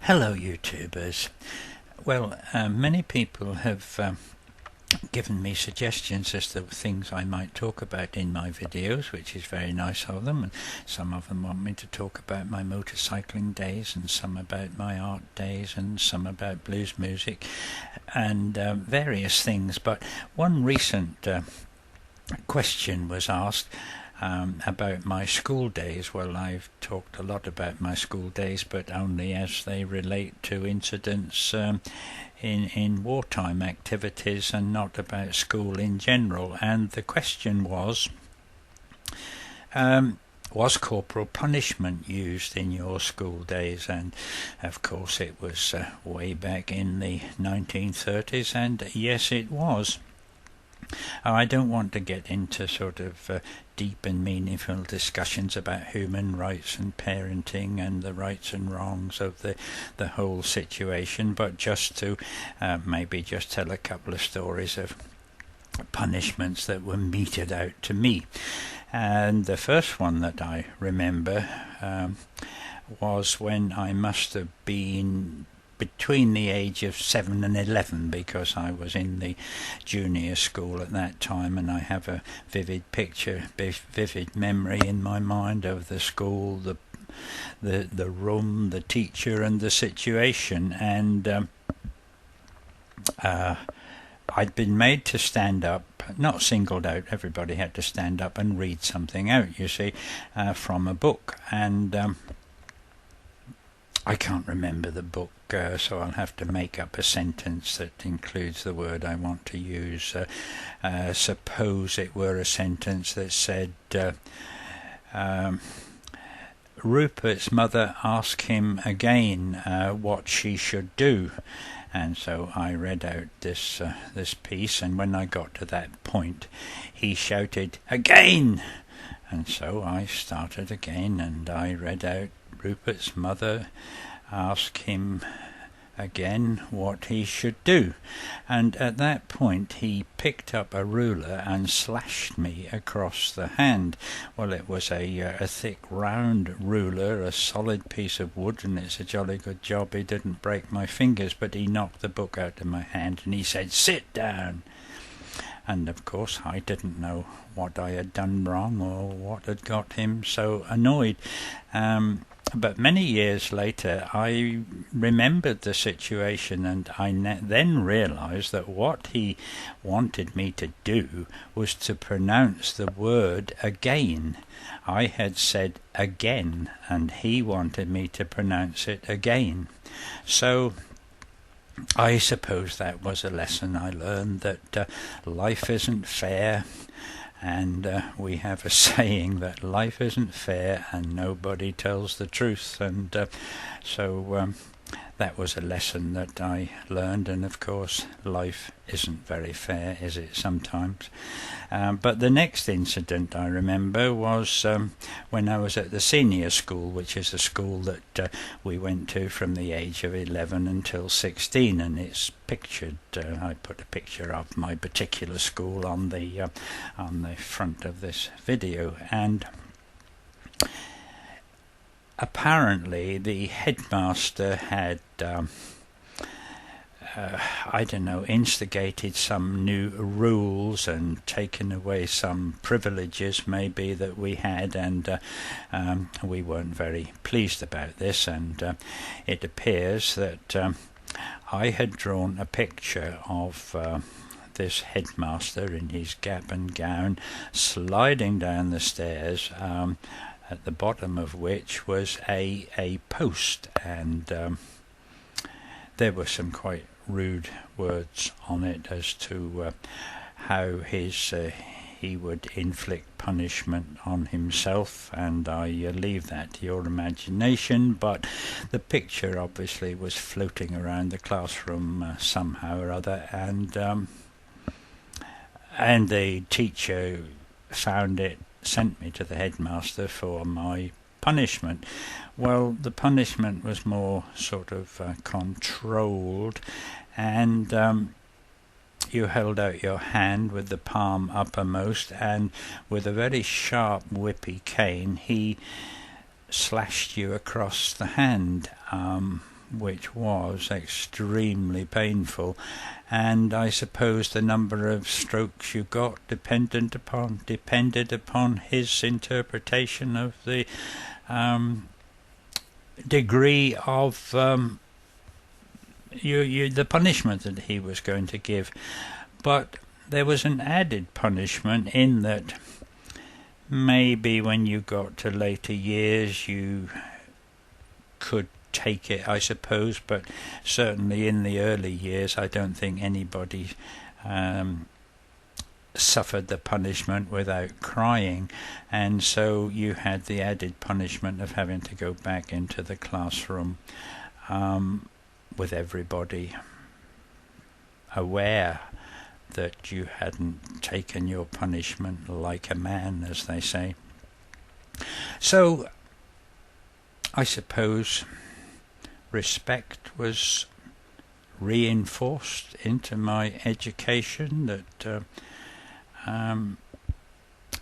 Hello YouTubers. Well, many people have given me suggestions as to things I might talk about in my videos, which is very nice of them, and some of them want me to talk about my motorcycling days, and some about my art days, and some about blues music, and various things. But one recent question was asked about my school days. Well, I've talked a lot about my school days, but only as they relate to incidents in wartime activities and not about school in general. And the question was corporal punishment used in your school days? And of course it was way back in the 1930s, and yes, it was. I don't want to get into sort of deep and meaningful discussions about human rights and parenting and the rights and wrongs of the whole situation, but just to maybe just tell a couple of stories of punishments that were meted out to me. And the first one that I remember was when I must have been between the age of 7 and 11, because I was in the junior school at that time, and I have a vivid memory in my mind of the school, the room, the teacher, and the situation. And I'd been made to stand up, not singled out, everybody had to stand up and read something out, you see, from a book. And I can't remember the book, so I'll have to make up a sentence that includes the word I want to use. Suppose it were a sentence that said, Rupert's mother asked him again what she should do. And so I read out this piece, and when I got to that point, he shouted, "Again!" And so I started again, and I read out, Rupert's mother asked him again what he should do. And at that point he picked up a ruler and slashed me across the hand. Well, it was a thick round ruler, a solid piece of wood, and it's a jolly good job he didn't break my fingers, but he knocked the book out of my hand and he said, "Sit down." And of course I didn't know what I had done wrong or what had got him so annoyed. But many years later I remembered the situation, and I then realized that what he wanted me to do was to pronounce the word again. I had said again, and he wanted me to pronounce it again. So I suppose that was a lesson I learned, that life isn't fair. And we have a saying that life isn't fair and nobody tells the truth. And so that was a lesson that I learned. And of course, life isn't very fair, is it, sometimes? But the next incident I remember was when I was at the senior school, which is a school that we went to from the age of 11 until 16, and it's pictured. I put a picture of my particular school on the front of this video, and apparently the headmaster had I don't know, instigated some new rules and taken away some privileges maybe that we had, and we weren't very pleased about this. And it appears that I had drawn a picture of this headmaster in his cap and gown sliding down the stairs, at the bottom of which was a post, and there were some quite rude words on it as to how he would inflict punishment on himself, and I leave that to your imagination. But the picture obviously was floating around the classroom somehow or other, and the teacher found it, sent me to the headmaster for my punishment. Well, the punishment was more sort of controlled, and you held out your hand with the palm uppermost, and with a very sharp whippy cane he slashed you across the hand which was extremely painful, and I suppose the number of strokes you got depended upon his interpretation of the degree of the punishment that he was going to give. But there was an added punishment in that maybe when you got to later years you could take it, I suppose, but certainly in the early years I don't think anybody suffered the punishment without crying, and so you had the added punishment of having to go back into the classroom with everybody aware that you hadn't taken your punishment like a man, as they say. So I suppose respect was reinforced into my education, that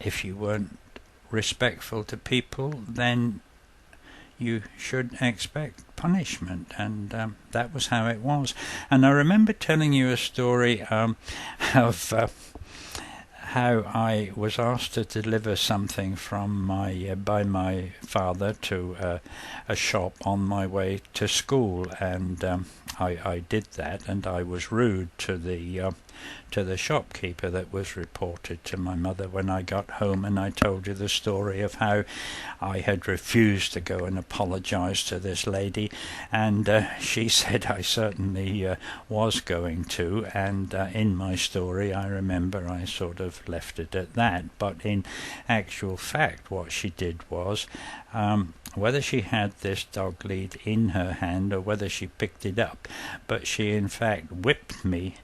if you weren't respectful to people, then you should expect punishment, and that was how it was. And I remember telling you a story of how I was asked to deliver something from by my father to a shop on my way to school, and I did that, and I was rude to the shopkeeper that was reported to my mother when I got home, and I told you the story of how I had refused to go and apologise to this lady, and she said I certainly was going to, and in my story I remember I sort of left it at that. But in actual fact what she did was, whether she had this dog lead in her hand or whether she picked it up, but she in fact whipped me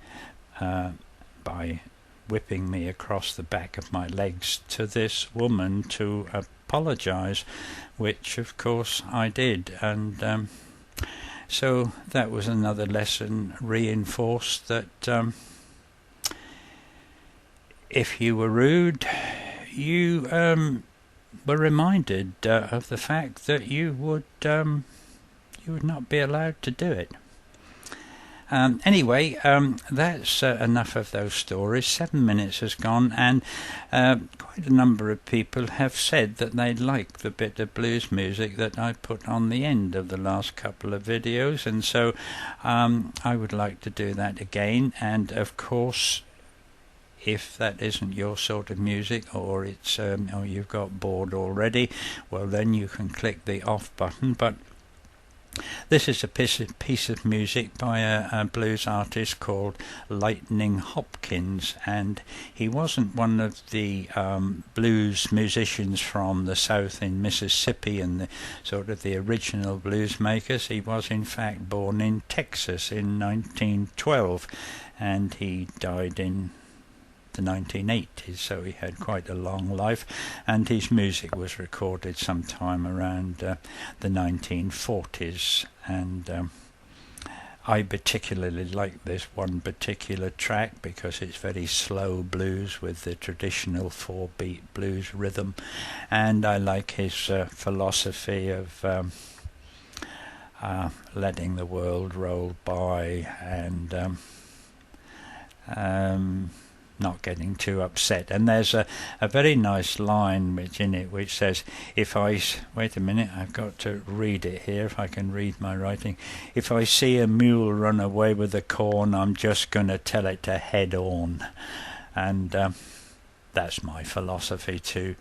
by whipping me across the back of my legs to this woman to apologise, which of course I did, and so that was another lesson reinforced, that if you were rude, you were reminded of the fact that you would not be allowed to do it. Anyway, that's enough of those stories. 7 minutes has gone, and quite a number of people have said that they like the bit of blues music that I put on the end of the last couple of videos, and so I would like to do that again. And of course, if that isn't your sort of music, or it's or you've got bored already, well then you can click the off button. But this is a piece of music by a blues artist called Lightning Hopkins, and he wasn't one of the blues musicians from the south in Mississippi and the sort of the original blues makers. He was in fact born in Texas in 1912, and he died in the 1980s, so he had quite a long life, and his music was recorded sometime around the 1940s, and I particularly like this one particular track because it's very slow blues with the traditional 4-beat blues rhythm, and I like his philosophy of letting the world roll by, and not getting too upset. And there's a very nice line which says, wait a minute, I've got to read it here if I can read my writing. If I see a mule run away with the corn, I'm just going to tell it to head on. And that's my philosophy too.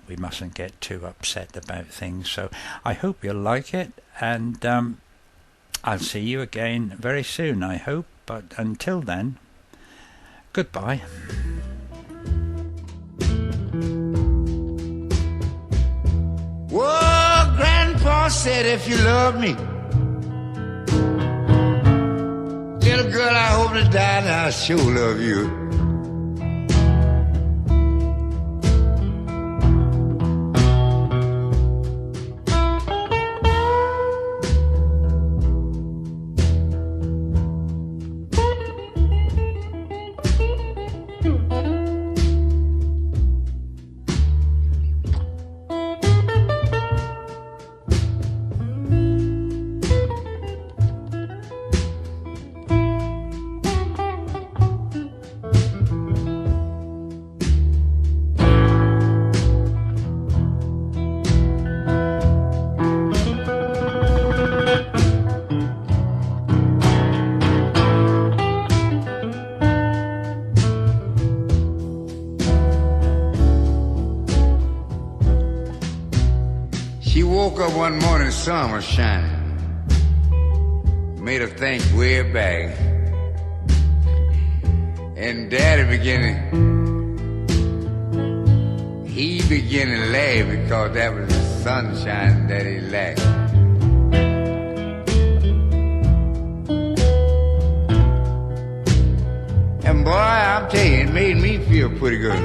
We mustn't get too upset about things. So I hope you'll like it, and I'll see you again very soon, I hope. But until then, goodbye. Whoa, Grandpa said if you love me, little girl, I hope to die, and I sure love you. up one morning, the sun was shining. Made her think way back. And Daddy he began to laugh because that was the sunshine that he lacked. And boy, I'm telling you, it made me feel pretty good.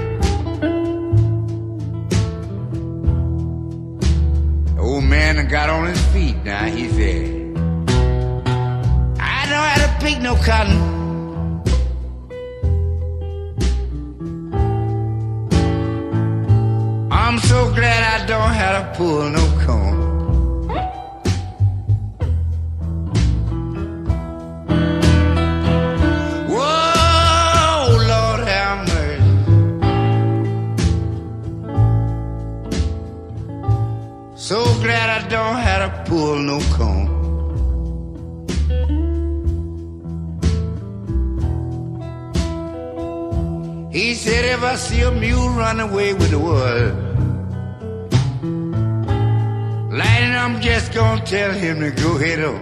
The old man done got on his feet now. He said, I know how to pick no cotton. I'm so glad I don't have to pull no comb. Whoa, Lord have mercy. So glad I don't have to pull no comb. He said if I see a mule run away with the wood, Lightning, I'm just gonna tell him to go head on.